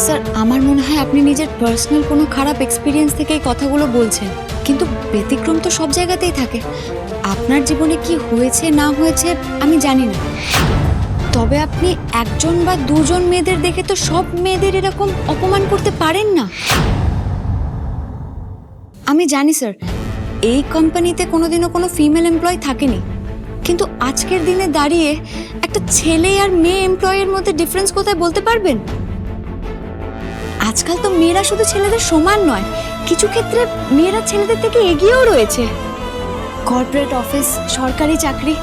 Sir আমার মনে হয় আপনি নিজের পার্সোনাল কোনো খারাপ এক্সপিরিয়েন্স থেকে এই কথাগুলো বলছেন, কিন্তু ব্যতিক্রম তো সব জায়গাতেই থাকে। আপনার জীবনে কি হয়েছে না হয়েছে আমি জানি না, তবে আপনি একজন বা দুজন মেয়েদের দেখে তো সব মেয়েদের এরকম অপমান করতে পারেন না। আমি জানি স্যার, এই কোম্পানিতে কোনোদিনও কোনো ফিমেল এমপ্লয় থাকেনি, কিন্তু আজকের দিনে দাঁড়িয়ে একটা ছেলে আর মেয়ে এমপ্লয়ের মধ্যে ডিফারেন্স কোথায় বলতে পারবেন? আজকাল তো মেয়েরা শুধু ছেলেদের সমান নয়, কিছু ক্ষেত্রে মেয়েরা ছেলেদের থেকে এগিয়েও রয়েছে। কর্পোরেট অফিস, সরকারি চাকরি,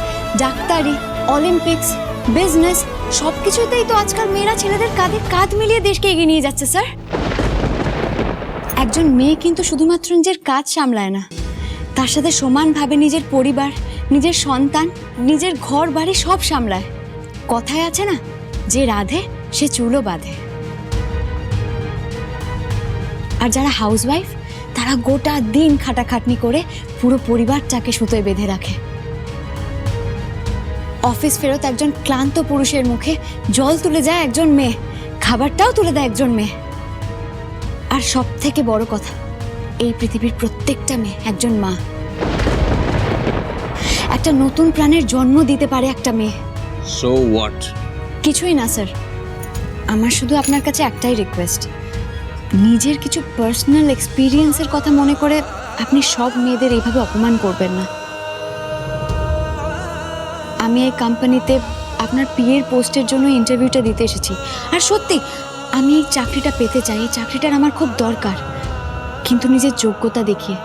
ডাক্তারি, অলিম্পিক্স, বিজনেস সবকিছুতেই তো আজকাল মেয়েরা ছেলেদের কাঁধে কাঁধ মিলিয়ে দেশকে এগিয়ে নিয়ে যাচ্ছে স্যার। একজন মেয়ে কিন্তু শুধুমাত্র নিজের কাজ সামলায় না, তার সাথে সমানভাবে নিজের পরিবার, নিজের সন্তান, নিজের ঘর বাড়ি সব সামলায়। কথায় আছে না, যে রাধে সে চুলও বাঁধে। আর যারা হাউসওয়াইফ তারা গোটা দিন খাটাখাটনি করে পুরো পরিবারটাকে সুতোয় বেঁধে রাখে। অফিস ফেরত একজন ক্লান্ত পুরুষের মুখে জল তুলে যায় একজন মেয়ে, খাবারটাও তুলে দেয় একজন মেয়ে। আর সব থেকে বড় কথা, এই পৃথিবীর প্রত্যেকটা মেয়ে একজন মা। একটা নতুন প্রাণের জন্ম দিতে পারে একটা মেয়ে। So what? কিছুই না স্যার, আমার শুধু আপনার কাছে একটাই রিকোয়েস্ট, নিজের কিছু পার্সোনাল এক্সপিরিয়েন্সের কথা মনে করে আপনি সব মেয়েদের এইভাবে অপমান করবেন না। আমি এই কোম্পানিতে আপনার পিএর পোস্টের জন্য ইন্টারভিউটা দিতে এসেছি, আর সত্যি আমি এই চাকরিটা পেতে চাই, এই চাকরিটার আমার খুব দরকার, কিন্তু নিজের যোগ্যতা দেখিয়ে,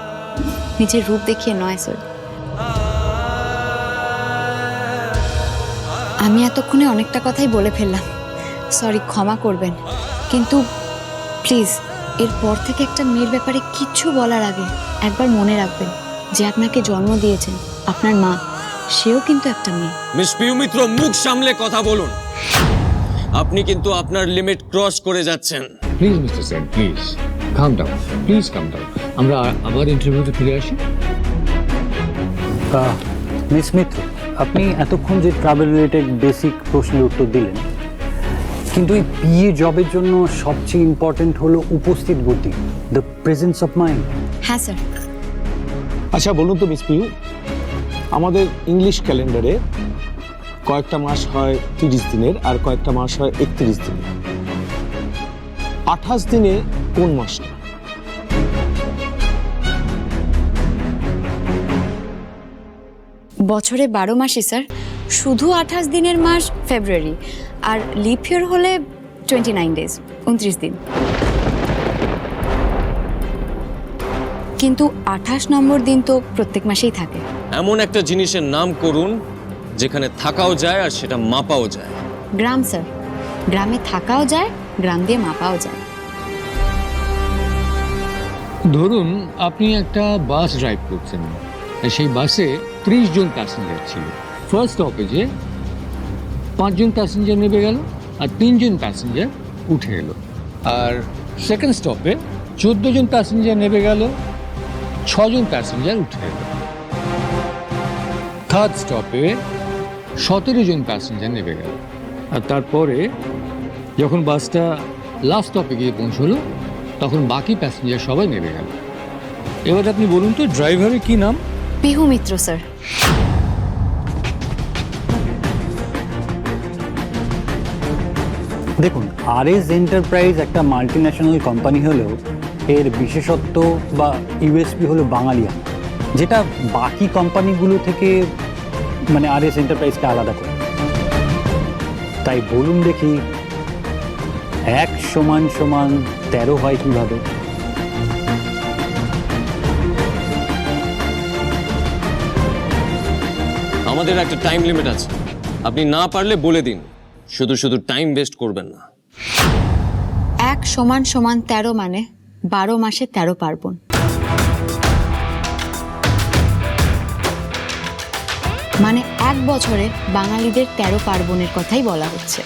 নিজের রূপ দেখিয়ে নয় স্যার। আমি এতক্ষণে অনেকটা কথাই বলে ফেললাম, সরি, ক্ষমা করবেন, কিন্তু প্লিজ এরপর থেকে একটা মেয়ের ব্যাপারে কিচ্ছু বলার আগে একবার মনে রাখবেন যে আপনাকে জন্ম দিয়েছেন আপনার মা, সেও কিন্তু একটা মেয়ে। মিস পিউ মিত্র, মুখ সামলে কথা বলুন। আপনি কিন্তু আপনার লিমিট ক্রস করে যাচ্ছেন। Please mister Sen, please come down, please come down. আমরা আবার ইন্টারভিউতে ফিরে আসি। মিস মিত্র, আপনি এতক্ষণ যে ট্রাভেল রিলেটেড বেসিক প্রশ্নের উত্তর দিলেন, কিন্তু এই বিয়ে জবের জন্য সবচেয়ে ইম্পর্টেন্ট হলো উপস্থিত বুদ্ধি, দ্য প্রেজেন্স অফ মাইন্ড। হ্যাঁ স্যার। আচ্ছা বলুন তো মিস পিউ, আমাদের ইংলিশ ক্যালেন্ডারে কয়েকটা মাস হয় 30 দিনের আর কয়েকটা মাস হয় 31 দিনের। 28 দিনে কোন মাসটা? বছরে 12 মাসই স্যার, শুধু 28 দিনের মাস ফেব্রুয়ারি, আর লিপ ইয়ার হলে 29 ডেজ, 29 দিন। কিন্তু 28 নম্বর দিন তো প্রত্যেক মাসেই থাকে। এমন একটা জিনিসের নাম করুন যেখানে থাকাও যায় আর সেটা মাপাও যায়। গ্রাম স্যার, গ্রামে থাকাও যায়, গ্রাম দিয়ে মাপাও যায়। ধরুন আপনি একটা বাস ড্রাইভ করছেন, সেই বাসে 30 জন প্যাসেঞ্জার ছিল। ফার্স্ট স্টপেজে 5 জন প্যাসেঞ্জার নেমে গেল আর 3 জন প্যাসেঞ্জার উঠে এলো। আর সেকেন্ড স্টপে 14 জন প্যাসেঞ্জার নেমে গেল, 6 জন প্যাসেঞ্জার উঠে এলো। থার্ড স্টপে 17 জন প্যাসেঞ্জার নেমে গেল। আর তারপরে যখন বাসটা লাস্ট স্টপে গিয়ে পৌঁছলো, তখন বাকি প্যাসেঞ্জার সবাই নেমে গেল। এবার আপনি বলুন তো ড্রাইভারের কি নাম? পিহু মিত্র স্যার। দেখুন, আরএস এন্টারপ্রাইজ একটা মাল্টিন্যাশনাল কোম্পানি হলেও এর বিশেষত্ব বা ইউএসপি হলো বাঙালিয়ানা, যেটা বাকি কোম্পানিগুলো থেকে মানে আরএস এন্টারপ্রাইজকে আলাদা করে। তাই বলুন দেখি, 1 = 13 হয় কিভাবে? আমাদের একটা টাইম লিমিট আছে, আপনি না পারলে বলে দিন, শুধু শুধু টাইম ওয়েস্ট করবেন না। 1 = 13 মানে 12 মাসে 13 পার্বণ। মানে 1 বছরে বাঙালিদের 13 পার্বণের কথাই বলা হচ্ছে।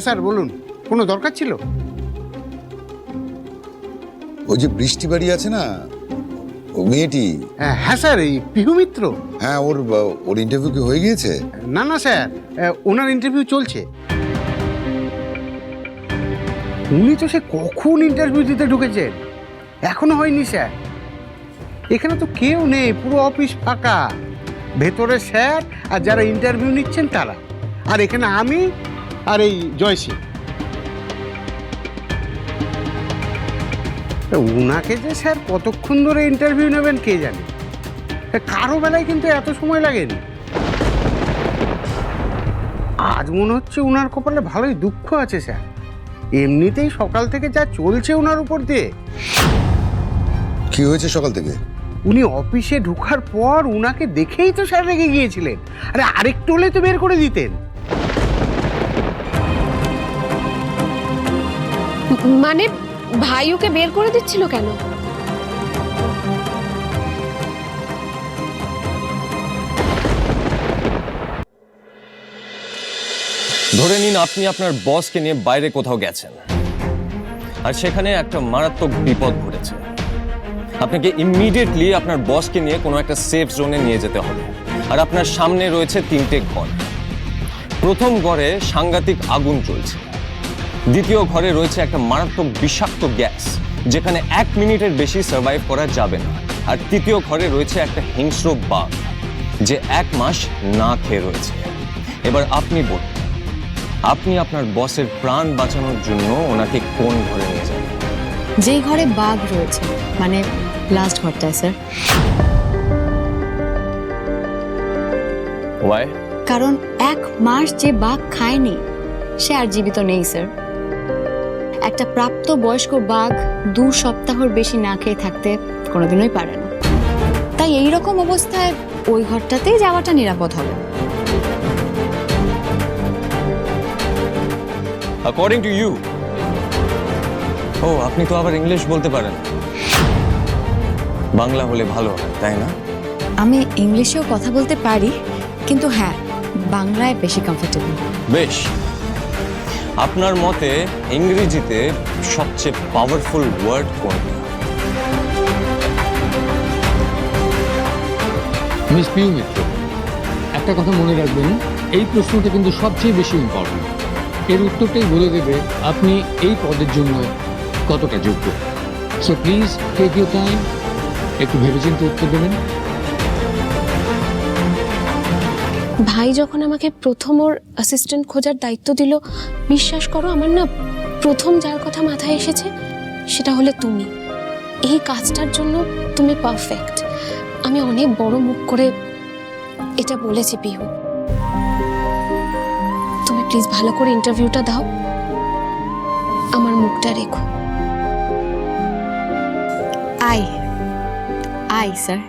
স্যার বলুন, কোনো দরকার ছিল? ওই যে বৃষ্টি বাড়ি আছে না, ও মেয়েটি। হ্যাঁ স্যার, এই পিহু মিত্র। হ্যাঁ, ওর ইন্টারভিউ কি হয়ে গিয়েছে? না না স্যার, ওনার ইন্টারভিউ চলছে। উনি তো সে কখন ইন্টারভিউ দিতে ঢুকেছেন, এখনো হয়নি স্যার। এখানে তো কেউ নেই, পুরো অফিস ফাঁকা। ভেতরে স্যার আর যারা ইন্টারভিউ নিচ্ছেন তারা, আর এখানে আমি আর এই জয়সী। উনাকে যে স্যার কতক্ষণ ধরে ইন্টারভিউ নেবেন কে জানে। কারো বেলায় কিন্তু এত সময় লাগেনি। আজ মনে হচ্ছে উনার কপালে ভালোই দুঃখ আছে স্যার। এমনিতেই সকাল থেকে যা চলছে উনার উপর দিয়ে। কি হয়েছে সকাল থেকে? উনি অফিসে ঢোকার পর উনাকে দেখেই তো স্যার রেগে গিয়েছিলেন। আরে আরেকটু হলে তো বের করে দিতেন। মানে ভাই ওকে বের করে দিচ্ছিল কেন? ধরে নিন আপনি আপনার বসকে নিয়ে বাইরে কোথাও গেছেন, আর সেখানে একটা মারাত্মক বিপদ ঘটেছে। আপনাকে ইমিডিয়েটলি আপনার বসকে নিয়ে কোনো একটা সেফ জোনে নিয়ে যেতে হবে। আর আপনার সামনে রয়েছে 3টে ঘর। প্রথম ঘরে সাংঘাতিক আগুন চলছে, দ্বিতীয় ঘরে রয়েছে একটা মারাত্মক বিষাক্ত গ্যাস যেখানে 1 মিনিটের বেশি সার্ভাইভ করা যাবে না, আর তৃতীয় ঘরে রয়েছে একটা হিংস্র বাঘ যে 1 মাস না খেয়ে রয়েছে। এবার আপনি বলুন, আপনি আপনার বসের প্রাণ বাঁচানোর জন্য ওনাকে কোন ঘরে নিয়ে যাবেন? যেই ঘরে বাঘ রয়েছে, মানে লাস্ট ঘরটায় স্যার। ওয়াই? কারণ 1 মাস যে বাঘ খায়নি সে আর জীবিত নেই স্যার। একটা প্রাপ্ত বয়স্ক বাঘ 2 সপ্তাহর বেশি না খেয়ে থাকতে কোনোদিনই পারে না। তাই এই রকম অবস্থায় ওই ঘরটাতেই যাওয়াটা নিরাপদ হবে। According to you? ও, আপনি তো আবার ইংলিশ বলতে পারেন। বাংলা হলে ভালো হয়, তাই না? আমি ইংলিশেও কথা বলতে পারি, কিন্তু হ্যাঁ, বাংলায় বেশি কমফোর্টেবল। বেশ, আপনার মতে ইংরেজিতে সবচেয়ে পাওয়ারফুল ওয়ার্ড কোনটা? মিস পিউ মিত্র, একটা কথা মনে রাখবেন, এই প্রশ্নটা কিন্তু সবচেয়ে বেশি ইম্পর্টেন্ট। এর উত্তরটাই বলে দেবে আপনি এই পদের জন্য কতটা যোগ্য। So please take your time, একটু ভেবেচিন্তে উত্তর দেবেন। ভাই যখন আমাকে প্রথম ওর অ্যাসিস্ট্যান্ট খোঁজার দায়িত্ব দিল, বিশ্বাস করো আমার না প্রথম যার কথা মাথায় এসেছে সেটা হলে তুমি। এই কাজটার জন্য তুমি পারফেক্ট। আমি অনেক বড় মুখ করে এটা বলেছি পিহু। তুমি প্লিজ ভালো করে ইন্টারভিউটা দাও, আমার মুখটা রেখো। I sir.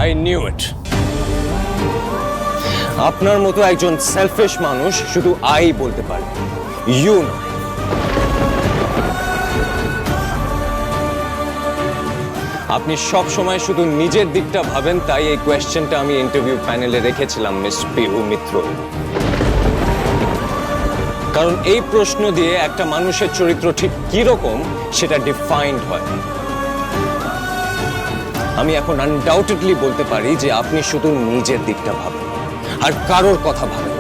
I knew it. আপনার মতো একজন সেলফিশ মানুষ শুধু আই বলতে পারে, ইউ নয়। আপনি সব সময় শুধু নিজের দিকটা ভাবেন, তাই এই কোয়েশ্চেনটা আমি ইন্টারভিউ প্যানেলে রেখেছিলাম মিস পিহু মিত্র। কারণ এই প্রশ্ন দিয়ে একটা মানুষের চরিত্র ঠিক কি রকম সেটা ডিফাইন্ড হয়। আমি এখন আনডাউটেডলি বলতে পারি যে আপনি শুধু নিজের দিকটা ভাবেন আর কারোর কথা ভাবেন।